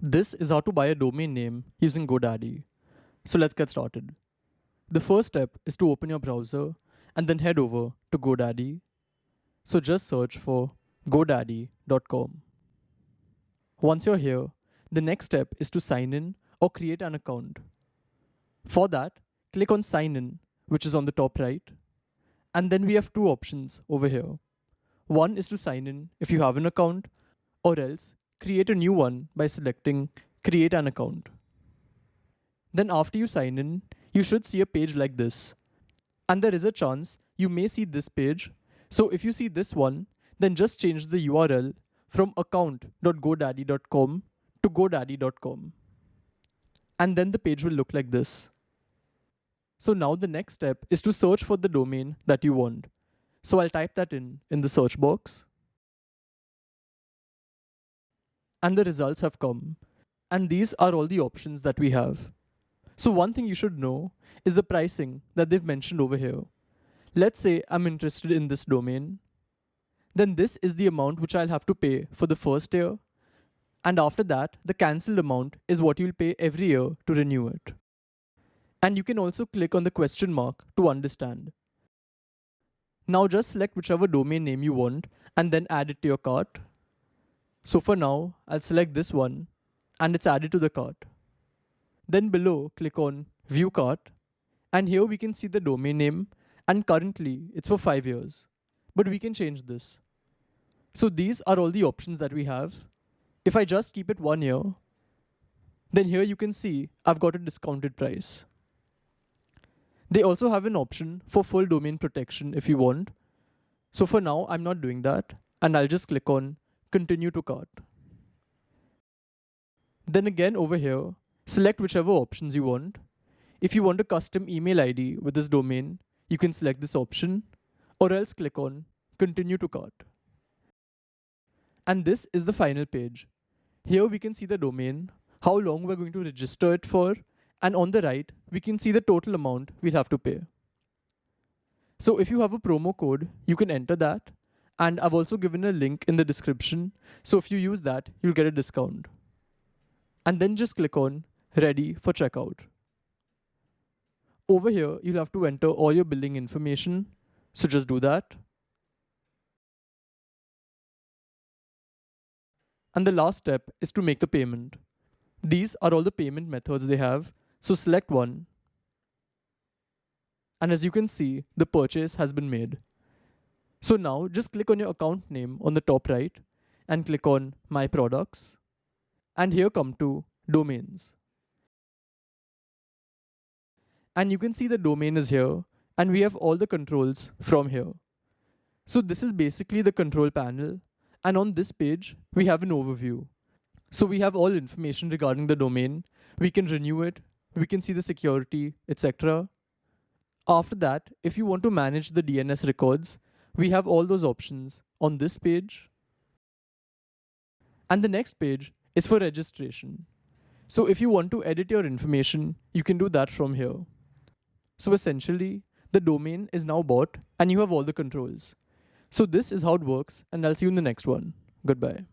This is how to buy a domain name using GoDaddy. So let's get started. The first step is to open your browser and then head over to GoDaddy. So just search for godaddy.com. Once you're here, the next step is to sign in or create an account. For that, click on Sign In, which is on the top right. And then we have two options over here. One is to sign in if you have an account, or else create a new one by selecting Create an Account. Then after you sign in, you should see a page like this. And there is a chance you may see this page. So if you see this one, then just change the URL from account.godaddy.com to godaddy.com. And then the page will look like this. So now the next step is to search for the domain that you want. So I'll type that in the search box. And the results have come. And these are all the options that we have. So one thing you should know is the pricing that they've mentioned over here. Let's say I'm interested in this domain. Then this is the amount which I'll have to pay for the first year. And after that, the cancelled amount is what you'll pay every year to renew it. And you can also click on the question mark to understand. Now just select whichever domain name you want and then add it to your cart. So for now, I'll select this one and it's added to the cart. Then below, click on View Cart. And here we can see the domain name, and currently it's for 5 years. But we can change this. So these are all the options that we have. If I just keep it 1 year, then here you can see I've got a discounted price. They also have an option for full domain protection if you want. So for now, I'm not doing that, and I'll just click on Continue to Cart. Then again over here, select whichever options you want. If you want a custom email ID with this domain, you can select this option, or else click on Continue to Cart. And this is the final page. Here we can see the domain, how long we're going to register it for, and on the right, we can see the total amount we'll have to pay. So if you have a promo code, you can enter that. And I've also given a link in the description. So if you use that, you'll get a discount. And then just click on Ready for Checkout. Over here, you'll have to enter all your billing information. So just do that. And the last step is to make the payment. These are all the payment methods they have. So select one. And as you can see, the purchase has been made. So now just click on your account name on the top right and click on My Products. And here come to Domains. And you can see the domain is here and we have all the controls from here. So this is basically the control panel. And on this page, we have an overview. So we have all information regarding the domain. We can renew it. We can see the security, etc. After that, if you want to manage the DNS records, we have all those options on this page. And the next page is for registration. So if you want to edit your information, you can do that from here. So essentially, the domain is now bought and you have all the controls. So this is how it works, and I'll see you in the next one. Goodbye.